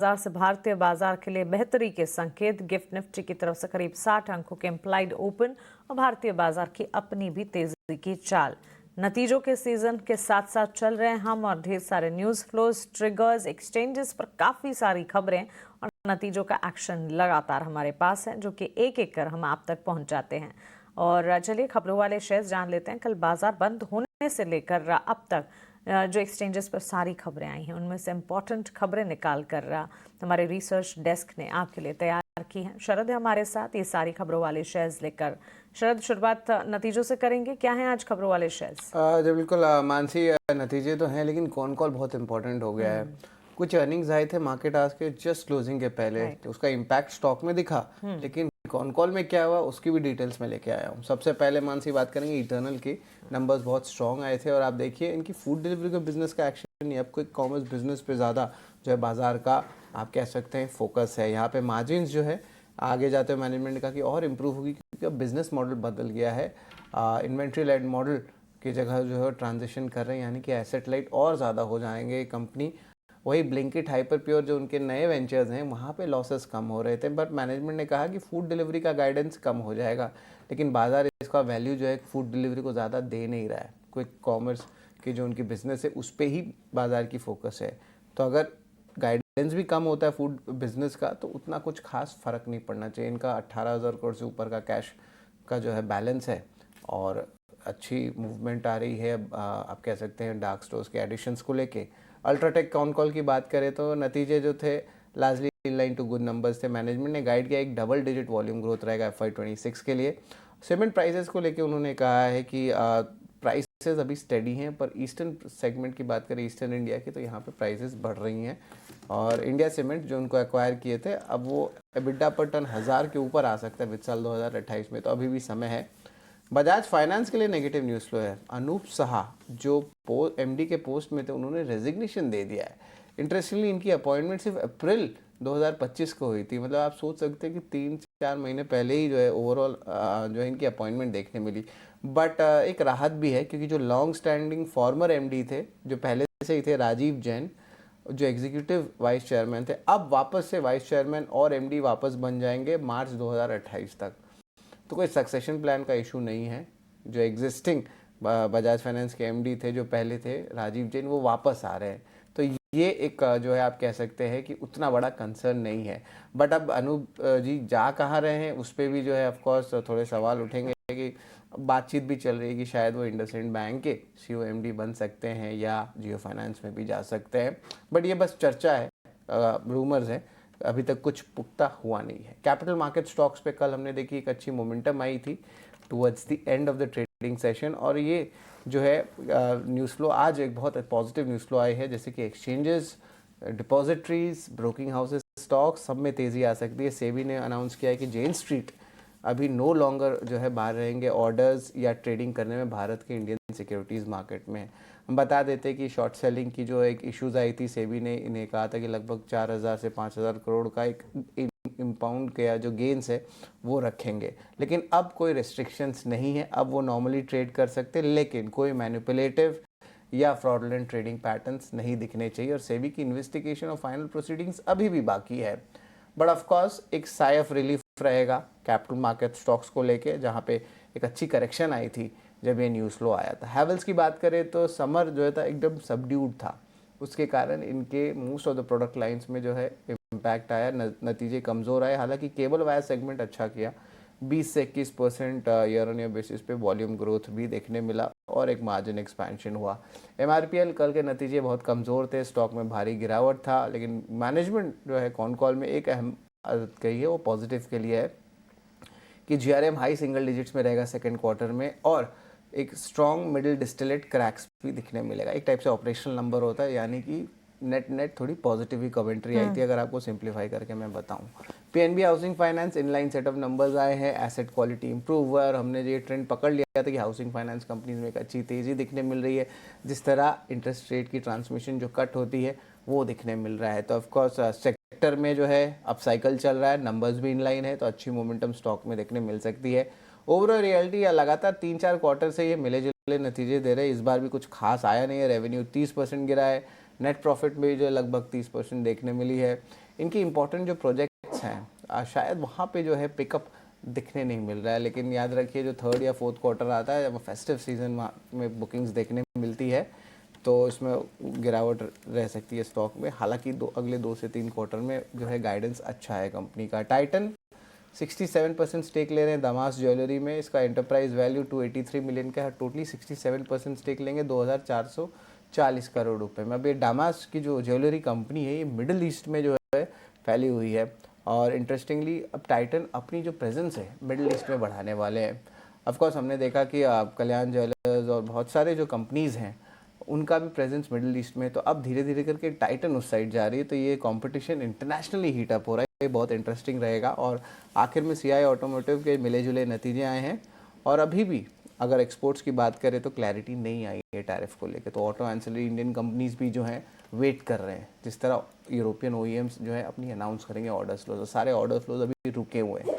बाजार से भारतीय बाजार के लिए बेहतरी के संकेत। गिफ्ट निफ्टी की तरफ से करीब 60 अंकों के इम्प्लाइड ओपन और भारतीय बाजार की अपनी भी तेजी की चाल। नतीजों के सीजन के साथ साथ चल रहे हैं हम और ढेर सारे न्यूज फ्लोज, ट्रिगर्स, एक्सचेंजेस पर काफी सारी खबरें और नतीजों का एक्शन लगातार हमारे पास है, जो कि एक एक कर हम आप तक पहुंचाते हैं। और चलिए खबरों वाले शेयर्स जान लेते हैं। कल बाजार बंद होने से लेकर अब तक जो एक्सचेंजेस पर सारी खबरें आई हैं, उनमें से इम्पोर्टेंट खबरें निकाल कर हमारे रिसर्च डेस्क ने आपके लिए तैयार की हैं। शरद है हमारे साथ ये सारी खबरों वाले शेयर्स लेकर। शरद, शुरुआत नतीजों से करेंगे। क्या हैं आज खबरों वाले शेयर्स? जी बिल्कुल मानसी, नतीजे तो हैं लेकिन कौन कॉल बहुत इंपॉर्टेंट हो गया है। कुछ अर्निंग्स आए थे मार्केट आज के जस्ट क्लोजिंग के पहले, तो उसका इम्पैक्ट स्टॉक में दिखा, लेकिन कौन कॉल में क्या हुआ उसकी भी डिटेल्स में लेके आया हूँ। सबसे पहले मानसी बात करेंगे इटर्नल की। नंबर्स बहुत स्ट्रॉन्ग आए थे और आप देखिए इनकी फूड डिलीवरी के बिजनेस का एक्शन नहीं, अब क्विक कॉमर्स बिजनेस पे ज़्यादा जो है बाजार का आप कह सकते हैं फोकस है। यहाँ पे मार्जिन जो है आगे जाते हुए मैनेजमेंट ने कहा कि और इम्प्रूव होगी, क्योंकि अब बिजनेस मॉडल बदल गया है। इन्वेंट्री लेड मॉडल की जगह जो है ट्रांजिशन कर रहे हैं, यानी कि एसेट लाइट और ज़्यादा हो जाएंगे कंपनी। वही ब्लिंकिट, हाइपर प्योर जो उनके नए वेंचर्स हैं वहाँ पे लॉसेस कम हो रहे थे, बट मैनेजमेंट ने कहा कि फूड डिलीवरी का गाइडेंस कम हो जाएगा, लेकिन बाजार इसका वैल्यू जो है फूड डिलीवरी को ज़्यादा दे नहीं रहा है। क्विक कॉमर्स की जो उनकी बिजनेस है उस पर ही बाजार की फोकस है। तो अगर गाइडेंस भी कम होता है फूड बिजनेस का तो उतना कुछ खास फर्क नहीं पड़ना चाहिए। इनका 18,000 करोड़ से ऊपर का कैश का जो है बैलेंस है और अच्छी मूवमेंट आ रही है। आप कह सकते हैं डार्क स्टोर्स के एडिशंस को लेके। अल्ट्राटेक कॉन कॉल की बात करें तो नतीजे जो थे largely in line to good numbers थे। मैनेजमेंट ने गाइड किया एक डबल डिजिट वॉल्यूम ग्रोथ रहेगा FY26 के लिए। सीमेंट प्राइसेस को लेके उन्होंने कहा है कि प्राइसेस अभी स्टेडी हैं, पर ईस्टर्न सेगमेंट की बात करें ईस्टर्न इंडिया की तो यहाँ पे प्राइसेस बढ़ रही हैं। और इंडिया सीमेंट जो उनको एक्वायर किए थे अब वो एबिटा पर टन 1000 के ऊपर आ सकता है वित्त साल 2028 में, तो अभी भी समय है। बजाज फाइनेंस के लिए नेगेटिव न्यूज़ फ्लो है। अनूप साहा जो MD के पोस्ट में थे उन्होंने रेजिग्नेशन दे दिया है। इंटरेस्टिंगली इनकी अपॉइंटमेंट सिर्फ अप्रैल 2025 को हुई थी, मतलब आप सोच सकते हैं कि 3-4 महीने पहले ही जो है ओवरऑल जो है इनकी अपॉइंटमेंट देखने मिली। बट एक राहत भी है, क्योंकि जो लॉन्ग स्टैंडिंग फॉर्मर MD थे जो पहले से ही थे, राजीव जैन जो एग्जीक्यूटिव वाइस चेयरमैन थे, अब वापस से वाइस चेयरमैन और MD वापस बन जाएंगे मार्च 2028 तक। तो कोई सक्सेशन प्लान का इशू नहीं है। जो एग्जिस्टिंग बजाज फाइनेंस के MD थे जो पहले थे राजीव जैन, वो वापस आ रहे हैं, तो ये एक जो है आप कह सकते हैं कि उतना बड़ा कंसर्न नहीं है। बट अब अनूप जी जा कहाँ रहे हैं उस पर भी जो है ऑफकोर्स थोड़े सवाल उठेंगे कि बातचीत भी चल रही है कि शायद वो इंडसइंड बैंक के CEO MD बन सकते हैं या जियो फाइनेंस में भी जा सकते हैं, बट ये बस चर्चा है, रूमर्स है, अभी तक कुछ पुख्ता हुआ नहीं है। कैपिटल मार्केट स्टॉक्स पे कल हमने देखी एक अच्छी मोमेंटम आई थी towards the end of the trading session, और ये जो है न्यूज़ फ्लो आज एक बहुत पॉजिटिव न्यूज़ फ्लो आई है, जैसे कि exchanges, depositories, broking houses, stocks सब में तेज़ी आ सकती है। सेबी ने अनाउंस किया है कि जेन स्ट्रीट अभी नो लॉन्गर जो है बाहर रहेंगे ऑर्डर्स या ट्रेडिंग करने में भारत के इंडियन सिक्योरिटीज़ मार्केट में। हम बता देते कि शॉर्ट सेलिंग की जो एक इश्यूज आई थी, सेबी ने इन्हें कहा था कि लगभग 4,000 से 5,000 करोड़ का एक इम्पाउंड का जो गेंस है वो रखेंगे, लेकिन अब कोई रिस्ट्रिक्शंस नहीं है, अब वो नॉर्मली ट्रेड कर सकते, लेकिन कोई मैनिपुलेटिव या फ्रॉडलेंट ट्रेडिंग पैटर्न्स नहीं दिखने चाहिए। और सेबी की इन्वेस्टिगेशन और फाइनल प्रोसीडिंग्स अभी भी बाकी है। बट ऑफ कोर्स एक साई ऑफ रिलीफ रहेगा कैपिटल मार्केट स्टॉक्स को लेके, जहाँ पे एक अच्छी करेक्शन आई थी जब ये न्यूज़ फ्लो आया था। हैवेल्स की बात करें तो समर जो है था एकदम सबड्यूड था, उसके कारण इनके most of the product lines में जो है इम्पैक्ट आया, नतीजे कमज़ोर आए। हालांकि केबल वायर सेगमेंट अच्छा किया, 20 से 21% ईयर ऑन ईयर बेसिस पे वॉल्यूम ग्रोथ भी देखने मिला और एक मार्जिन एक्सपेंशन हुआ। MRPL कल के नतीजे बहुत कमज़ोर थे, स्टॉक में भारी गिरावट था, लेकिन मैनेजमेंट जो है कॉन कॉल में एक अहम आदत कही है वो पॉजिटिव के लिए है कि GRM हाई सिंगल डिजिट्स में रहेगा सेकेंड क्वार्टर में, और एक स्ट्रॉन्ग मिडिल डिस्टिलेट क्रैक्स भी दिखने मिलेगा। एक टाइप से ऑपरेशनल नंबर होता है, यानी कि नेट थोड़ी पॉजिटिव ही कमेंट्री आई थी, अगर आपको सिंप्लीफाई करके मैं बताऊं। PNB housing finance inline set of numbers आए हैं, एसेट क्वालिटी इंप्रूव हुआ और हमने ये ट्रेंड पकड़ लिया था कि हाउसिंग फाइनेंस कंपनीज में एक अच्छी तेज़ी दिखने मिल रही है। जिस तरह इंटरेस्ट रेट की ट्रांसमिशन जो कट होती है वो दिखने मिल रहा है, तो ऑफकोर्स सेक्टर में जो है अप साइकिल चल रहा है, नंबर्स भी इनलाइन है, तो अच्छी मोमेंटम स्टॉक में देखने मिल सकती है। ओवरऑल रियलिटी या लगातार 3-4 क्वार्टर से ये मिले जुले नतीजे दे रहे हैं, इस बार भी कुछ खास आया नहीं है। रेवेन्यू 30% गिरा है, नेट प्रॉफिट में जो लगभग 30% देखने मिली है। इनकी इंपॉर्टेंट जो प्रोजेक्ट्स हैं शायद वहाँ पे जो है पिकअप दिखने नहीं मिल रहा है। लेकिन याद रखिए जो थर्ड या फोर्थ क्वार्टर आता है, जब फेस्टिव सीजन में बुकिंग्स देखने मिलती है तो इसमें गिरावट रह सकती है स्टॉक में। हालांकि अगले 2 से 3 क्वार्टर में जो है गाइडेंस अच्छा है कंपनी का। टाइटन 67% स्टेक ले रहे हैं दामास ज्वेलरी में। इसका एंटरप्राइज वैल्यू 283 मिलियन का है। टोटली 67% स्टेक लेंगे 2440 करोड़ रुपए में। अब ये दामास की जो ज्वेलरी कंपनी है ये मिडिल ईस्ट में जो है फैली हुई है। और इंटरेस्टिंगली अब टाइटन अपनी जो प्रेजेंस है मिडिल ईस्ट में बढ़ाने वाले हैं। ऑफकोर्स हमने देखा कि कल्याण ज्वेलर्स और बहुत सारे जो कंपनीज़ हैं उनका भी प्रेजेंस मिडिल ईस्ट में, तो अब धीरे धीरे करके टाइटन उस साइड जा रही है। तो ये कंपटीशन इंटरनेशनली हीट अप हो रहा है, ये बहुत इंटरेस्टिंग रहेगा। और आखिर में सीआई ऑटोमोटिव के मिले जुले नतीजे आए हैं और अभी भी अगर एक्सपोर्ट्स की बात करें तो क्लैरिटी नहीं आई है टैरिफ को लेकर। तो ऑटो एंसिलरी इंडियन कंपनीज भी जो हैं वेट कर रहे हैं, जिस तरह यूरोपियन ओईएम्स जो है अपनी अनाउंस करेंगे ऑर्डर फ्लोज। सारे ऑर्डर फ्लोज अभी रुके हुए हैं।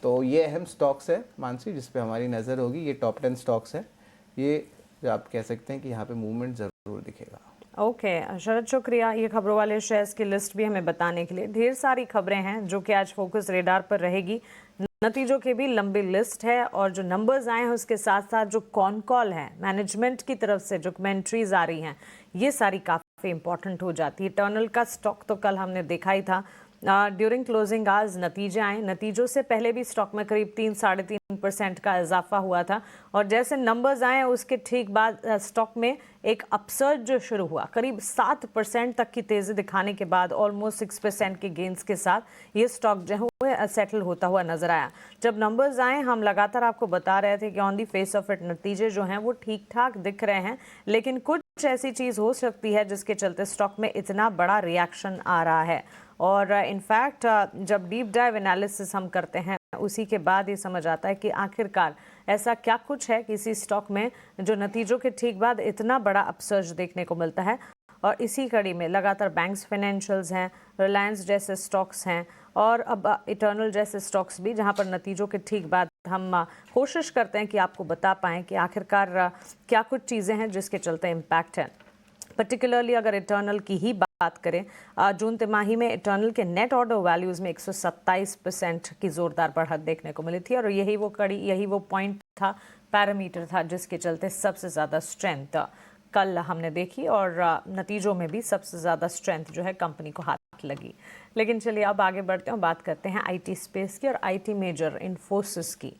तो ये अहम स्टॉक्स है मानसी जिस पे हमारी नज़र होगी। ये टॉप 10 स्टॉक्स है, ये जो आप कह सकते हैं कि यहाँ पे मूवमेंट ज़रूर दिखेगा। ओके शरद, शुक्रिया ये खबरों वाले शेयर्स की लिस्ट भी हमें बताने के लिए। ढेर सारी खबरें हैं जो कि आज फोकस रेडार पर रहेगी। नतीजों की भी लंबी लिस्ट है और जो नंबर्स आए हैं उसके साथ साथ जो कॉन कॉल है मैनेजमेंट की तरफ से, जो कमेंट्रीज आ रही हैं, ये सारी काफ़ी इंपॉर्टेंट हो जाती है। टर्नल का स्टॉक तो कल हमने देखा ही था। ड्यूरिंग क्लोजिंग आज नतीजे आए, नतीजों से पहले भी स्टॉक में करीब 3-3.5% का इजाफा हुआ था और जैसे नंबर्स आए उसके ठीक बाद स्टॉक में एक अपसर्ज जो शुरू हुआ, करीब 7% तक की तेज़ी दिखाने के बाद ऑलमोस्ट 6% के गेंस के साथ ये स्टॉक जो है सेटल होता हुआ नजर आया। जब नंबर्स आए हम लगातार आपको बता रहे थे कि on the face of it नतीजे जो हैं वो ठीक ठाक दिख रहे हैं, लेकिन कुछ ऐसी चीज़ हो सकती है जिसके चलते स्टॉक में इतना बड़ा रिएक्शन आ रहा है। और इनफैक्ट जब डीप डाइव एनालिसिस हम करते हैं उसी के बाद ये समझ आता है कि आखिरकार ऐसा क्या कुछ है किसी स्टॉक में जो नतीजों के ठीक बाद इतना बड़ा अपसर्ज देखने को मिलता है। और इसी कड़ी में लगातार बैंक्स फाइनेंशियल्स हैं, रिलायंस जैसे स्टॉक्स हैं और अब इटर्नल जैसे स्टॉक्स भी, जहां पर नतीजों के ठीक बाद हम कोशिश करते हैं कि आपको बता पाएँ कि आखिरकार क्या कुछ चीज़ें हैं जिसके चलते इम्पैक्ट है। पर्टिकुलरली अगर इटर्नल की ही बात करें, जून तिमाही में इटर्नल के नेट ऑर्डर वैल्यूज़ में 127% की ज़ोरदार बढ़त देखने को मिली थी और यही वो पॉइंट था, पैरामीटर था जिसके चलते सबसे ज़्यादा स्ट्रेंथ कल हमने देखी और नतीजों में भी सबसे ज़्यादा स्ट्रेंथ जो है कंपनी को हाथ लगी। लेकिन चलिए अब आगे बढ़ते हैं, बात करते हैं आईटी स्पेस की और आईटी मेजर इन्फोसिस की।